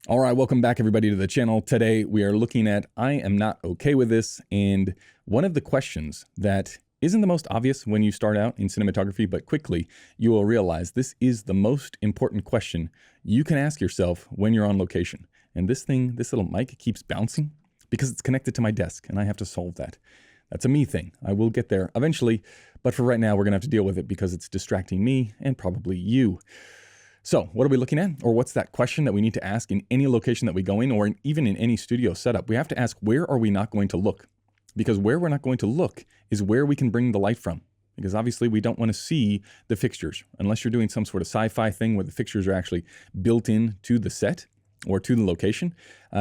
All right, welcome back everybody to the channel. Today we are looking at I am not okay with this, and one of the questions that isn't the most obvious when you start out in cinematography, but quickly you will realize this is the most important question you can ask yourself when you're on location. And this little mic keeps bouncing because it's connected to my desk and I have to solve that. That's a me thing. I will get there eventually, but for right now we're gonna have to deal with it because it's distracting me and probably you. So what are we looking at? Or what's that question that we need to ask in any location that we go in, or even in any studio setup? We have to ask, where are we not going to look? Because where we're not going to look is where we can bring the light from. Because obviously we don't want to see the fixtures unless you're doing some sort of sci-fi thing where the fixtures are actually built in to the set or to the location.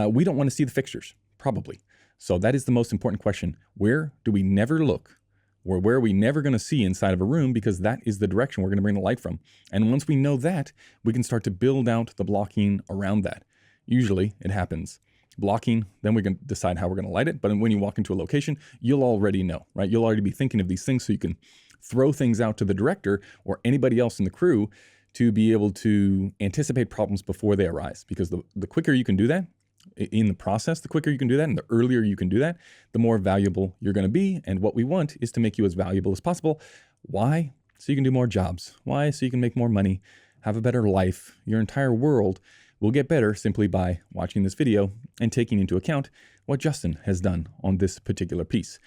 We don't want to see the fixtures, probably. So that is the most important question. Where do we never look? Or where are we never going to see inside of a room, because that is the direction we're going to bring the light from. And once we know that, we can start to build out the blocking around that. Usually it happens blocking, then we can decide how we're going to light it. But when you walk into a location, you'll already know, right? You'll already be thinking of these things, so you can throw things out to the director or anybody else in the crew to be able to anticipate problems before they arise. Because the quicker you can do that, in the process, the quicker you can do that and the earlier you can do that, the more valuable you're going to be. And what we want is to make you as valuable as possible. Why? So you can do more jobs. Why? So you can make more money, have a better life. Your entire world will get better simply by watching this video and taking into account what Justin has done on this particular piece.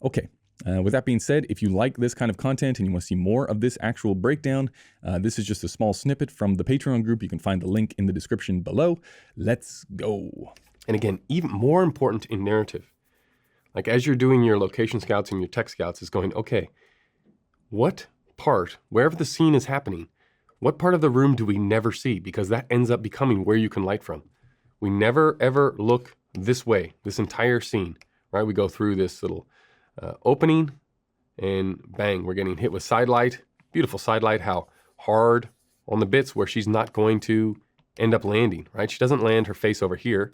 Okay. With that being said, if you like this kind of content and you want to see more of this actual breakdown, this is just a small snippet from the Patreon group. You can find the link in the description below. Let's go. And again, even more important in narrative, like as you're doing your location scouts and your tech scouts, is going, okay, what part, wherever the scene is happening, what part of the room do we never see? Because that ends up becoming where you can light from. We never ever look this way, this entire scene, right? We go through this little opening and bang, we're getting hit with side light. Beautiful side light, how hard on the bits where she's not going to end up landing, right? She doesn't land her face over here.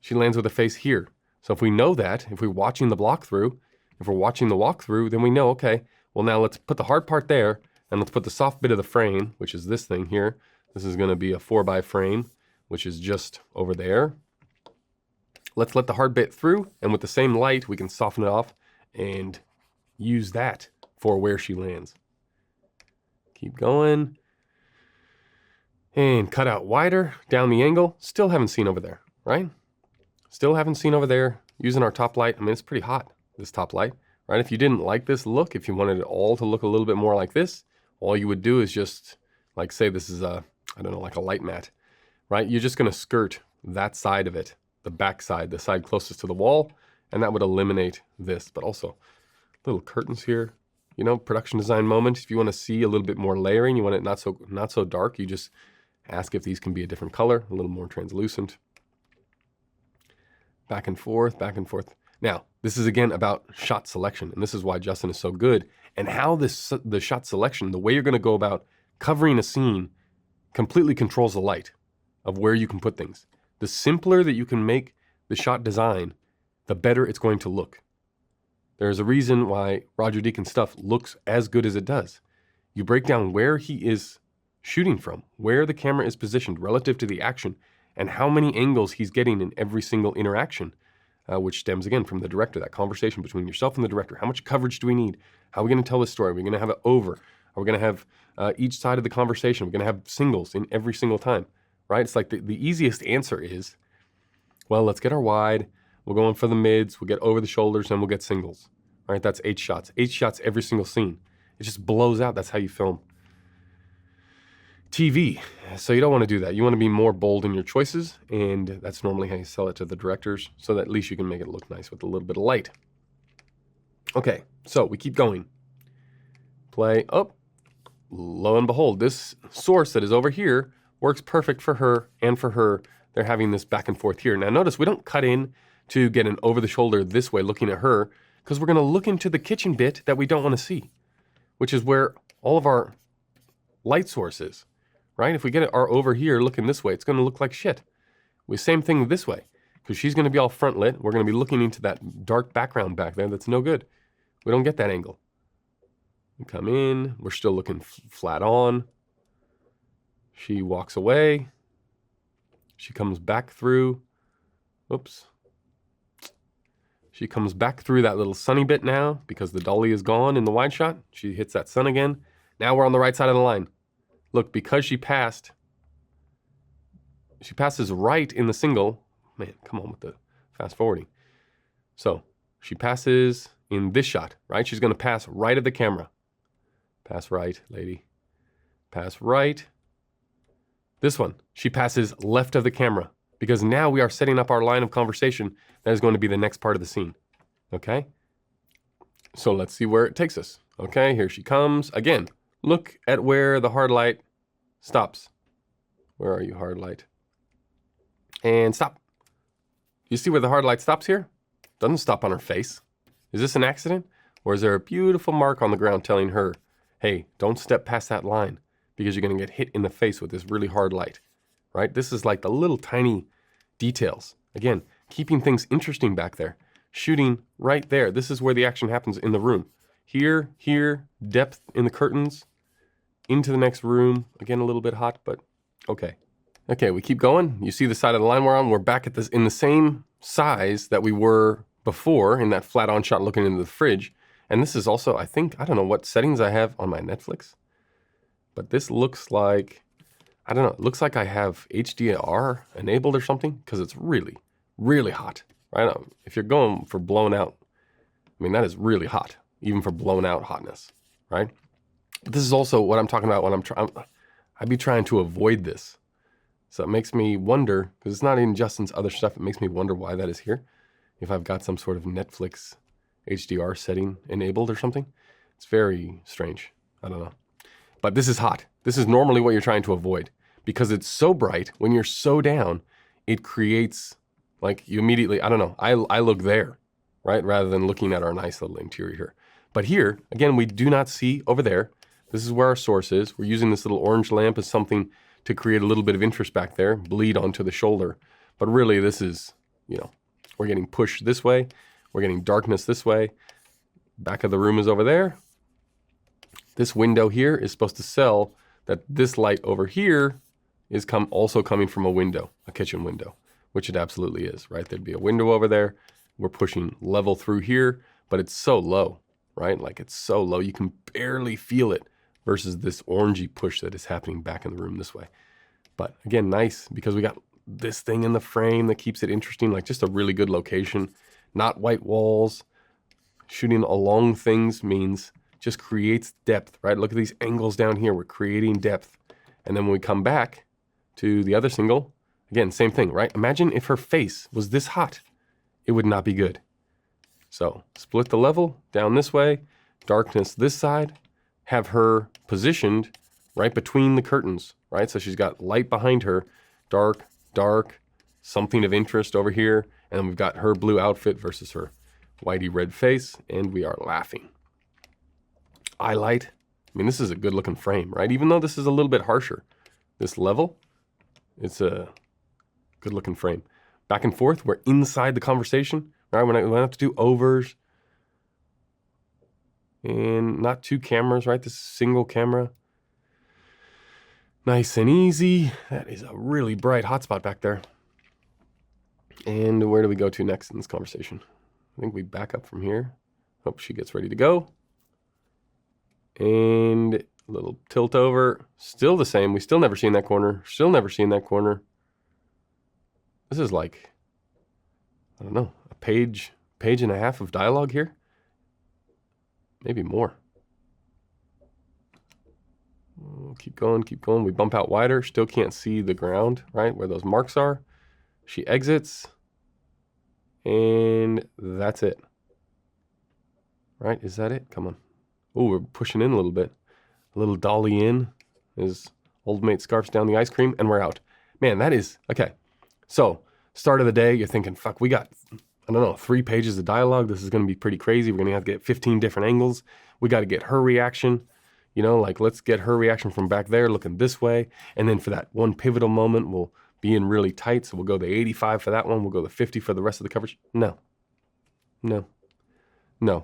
She lands with her face here. So if we know that, if we're watching the block through, if we're watching the walkthrough, then we know, okay, well now let's put the hard part there and let's put the soft bit of the frame, which is this thing here. This is going to be a 4x frame, which is just over there. Let's let the hard bit through, and with the same light, we can soften it off and use that for where she lands. Keep going. And cut out wider, down the angle. Still haven't seen over there, right? Still haven't seen over there. Using our top light. I mean, it's pretty hot, this top light, right? If you didn't like this look, if you wanted it all to look a little bit more like this, all you would do is just, like say this is a, I don't know, like a light mat, right? You're just going to skirt that side of it, the back side, the side closest to the wall, and that would eliminate this. But also little curtains here, you know, production design moment. If you want to see a little bit more layering, you want it not so dark, you just ask if these can be a different color, a little more translucent. Back and forth, back and forth. Now, this is again about shot selection, and this is why Justin is so good, and how the shot selection, the way you're going to go about covering a scene, completely controls the light of where you can put things. The simpler that you can make the shot design, the better it's going to look. There's a reason why Roger Deakins' stuff looks as good as it does. You break down where he is shooting from, where the camera is positioned relative to the action, and how many angles he's getting in every single interaction, which stems again from the director, that conversation between yourself and the director. How much coverage do we need? How are we going to tell this story? Are we going to have it over? Are we going to have each side of the conversation? We're going to have singles in every single time. Right? It's like the easiest answer is, well, let's get our wide, we'll go in for the mids, we'll get over the shoulders, and we'll get singles. All right, that's 8 shots. 8 shots every single scene. It just blows out. That's how you film TV. So you don't want to do that. You want to be more bold in your choices, and that's normally how you sell it to the directors, so that at least you can make it look nice with a little bit of light. Okay, so we keep going. Play. Oh, lo and behold, this source that is over here works perfect for her and for her. They're having this back and forth here. Now notice we don't cut in to get an over the shoulder this way looking at her, because we're going to look into the kitchen bit that we don't want to see, which is where all of our light source is, right? If we get our over here looking this way, it's going to look like shit. Same thing this way, because she's going to be all front lit. We're going to be looking into that dark background back there that's no good. We don't get that angle. We come in, we're still looking flat on. She walks away. She comes back through. Oops. She comes back through that little sunny bit now because the dolly is gone in the wide shot. She hits that sun again. Now we're on the right side of the line. Look, because she passes right in the single. Man, come on with the fast forwarding. So she passes in this shot, right? She's going to pass right of the camera. Pass right, lady. Pass right. This one, she passes left of the camera because now we are setting up our line of conversation that is going to be the next part of the scene. Okay? So let's see where it takes us. Okay, here she comes. Again, look at where the hard light stops. Where are you, hard light? And stop. You see where the hard light stops here? Doesn't stop on her face. Is this an accident? Or is there a beautiful mark on the ground telling her, hey, don't step past that line because you're going to get hit in the face with this really hard light, right? This is like the little tiny details. Again, keeping things interesting back there. Shooting right there. This is where the action happens in the room. Here, depth in the curtains, into the next room. Again, a little bit hot, but okay. Okay, we keep going. You see the side of the line we're on. We're back at this in the same size that we were before in that flat on shot looking into the fridge. And this is also, I don't know what settings I have on my Netflix, but this looks like, I don't know, it looks like I have HDR enabled or something because it's really, really hot. Right? If you're going for blown out, I mean, that is really hot, even for blown out hotness, right? But this is also what I'm talking about when I'd be trying to avoid this. So it makes me wonder, because it's not in Justin's other stuff, it makes me wonder why that is here. If I've got some sort of Netflix HDR setting enabled or something. It's very strange. I don't know. But this is hot. This is normally what you're trying to avoid because it's so bright. When you're so down, it creates like you immediately, I don't know. I look there, right? Rather than looking at our nice little interior here. But here, again, we do not see over there. This is where our source is. We're using this little orange lamp as something to create a little bit of interest back there, bleed onto the shoulder. But really this is, we're getting pushed this way. We're getting darkness this way. Back of the room is over there. This window here is supposed to sell that this light over here is also coming from a window, a kitchen window, which it absolutely is, right? There'd be a window over there. We're pushing level through here, but it's so low, right? Like it's so low, you can barely feel it versus this orangey push that is happening back in the room this way. But again, nice because we got this thing in the frame that keeps it interesting, like just a really good location. Not white walls. Shooting along things means just creates depth, right? Look at these angles down here. We're creating depth. And then when we come back to the other single, again, same thing, right? Imagine if her face was this hot. It would not be good. So split the level down this way, darkness this side, have her positioned right between the curtains, right? So she's got light behind her, dark, something of interest over here. And then we've got her blue outfit versus her whitey red face, and we are laughing. Eye light. I mean, this is a good looking frame, right? Even though this is a little bit harsher, this level, it's a good looking frame. Back and forth, we're inside the conversation, right? We don't have to do overs. And not two cameras, right? This is single camera. Nice and easy. That is a really bright hotspot back there. And where do we go to next in this conversation? I think we back up from here. Hope she gets ready to go. And a little tilt over. Still the same. We still never seen that corner. Still never seen that corner. This is like, I don't know, a page and a half of dialogue here. Maybe more. Keep going, keep going. We bump out wider. Still can't see the ground, right? Where those marks are. She exits. And that's it. Right? Is that it? Come on. Oh, we're pushing in a little bit. A little dolly in as old mate scarfs down the ice cream, and we're out. Man, that is, okay. So, start of the day, you're thinking, fuck, we got, I don't know, 3 pages of dialogue. This is going to be pretty crazy. We're going to have to get 15 different angles. We got to get her reaction. You know, like, let's get her reaction from back there looking this way. And then for that one pivotal moment, we'll be in really tight. So we'll go the 85 for that one. We'll go the 50 for the rest of the coverage. No.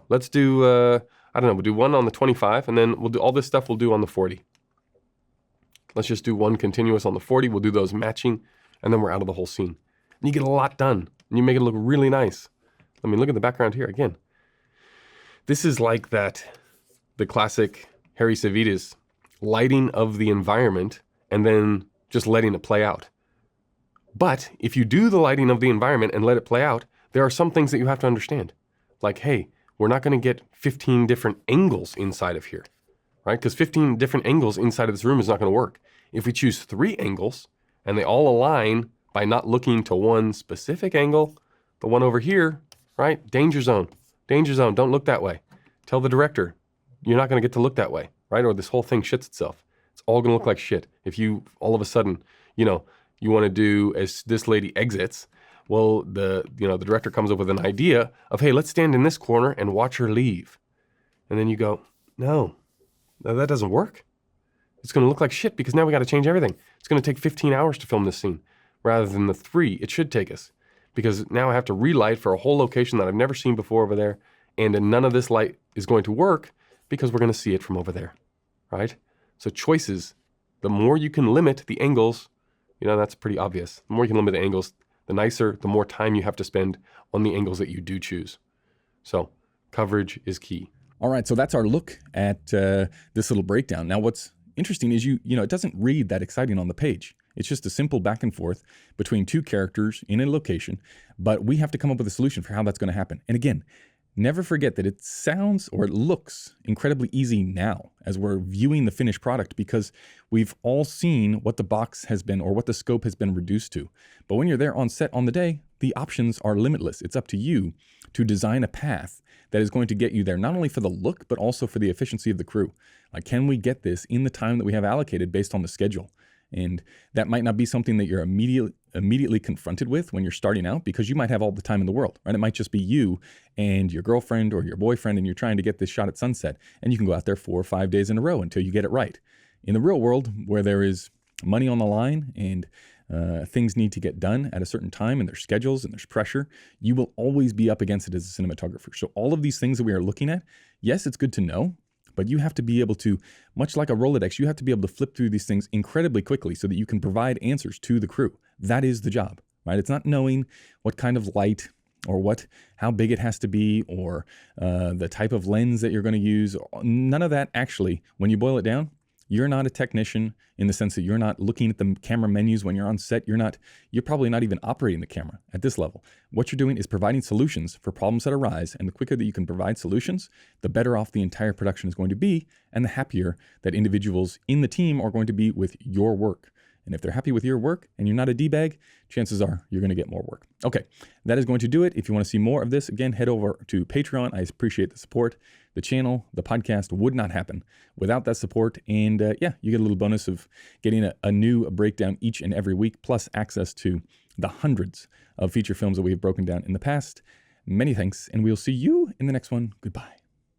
Let's do, I don't know, we'll do one on the 25, and then we'll do all this stuff we'll do on the 40. Let's just do one continuous on the 40. We'll do those matching and then we're out of the whole scene. And you get a lot done, and you make it look really nice. I mean, look at the background here again. This is like the classic Harry Savides lighting of the environment and then just letting it play out. But if you do the lighting of the environment and let it play out, there are some things that you have to understand. Like, hey, we're not going to get 15 different angles inside of here, right? Because 15 different angles inside of this room is not going to work. If we choose 3 angles and they all align by not looking to one specific angle, the one over here, right? Danger zone, don't look that way. Tell the director, you're not going to get to look that way, right? Or this whole thing shits itself. It's all going to look like shit. If you all of a sudden, you want to do as this lady exits, well, the director comes up with an idea of, hey, let's stand in this corner and watch her leave. And then you go, no, that doesn't work. It's going to look like shit because now we got to change everything. It's going to take 15 hours to film this scene rather than the 3 it should take us, because now I have to relight for a whole location that I've never seen before over there, and none of this light is going to work because we're going to see it from over there, right? So choices, the more you can limit the angles, that's pretty obvious. The more you can limit the angles, the nicer, the more time you have to spend on the angles that you do choose. So coverage is key. All right, so that's our look at this little breakdown. Now, what's interesting is it doesn't read that exciting on the page. It's just a simple back and forth between 2 characters in a location, but we have to come up with a solution for how that's going to happen. And again, never forget that it sounds or it looks incredibly easy now as we're viewing the finished product, because we've all seen what the box has been or what the scope has been reduced to. But when you're there on set on the day, the options are limitless. It's up to you to design a path that is going to get you there, not only for the look, but also for the efficiency of the crew. Like, can we get this in the time that we have allocated based on the schedule? And that might not be something that you're immediately confronted with when you're starting out, because you might have all the time in the world, right? It might just be you and your girlfriend or your boyfriend, and you're trying to get this shot at sunset, and you can go out there 4 or 5 days in a row until you get it right. In the real world, where there is money on the line and things need to get done at a certain time, and there's schedules and there's pressure, you will always be up against it as a cinematographer. So all of these things that we are looking at, yes, it's good to know, but you have to be able to, much like a Rolodex, you have to be able to flip through these things incredibly quickly so that you can provide answers to the crew. That is the job, right? It's not knowing what kind of light or how big it has to be, or the type of lens that you're going to use. None of that actually, when you boil it down, you're not a technician in the sense that you're not looking at the camera menus when you're on set. You're probably not even operating the camera at this level. What you're doing is providing solutions for problems that arise, and the quicker that you can provide solutions, the better off the entire production is going to be, and the happier that individuals in the team are going to be with your work. And if they're happy with your work and you're not a D-bag, chances are you're going to get more work. Okay, that is going to do it. If you want to see more of this, again, head over to Patreon. I appreciate the support. The channel, the podcast would not happen without that support. And you get a little bonus of getting a new breakdown each and every week, plus access to the hundreds of feature films that we have broken down in the past. Many thanks, and we'll see you in the next one. Goodbye.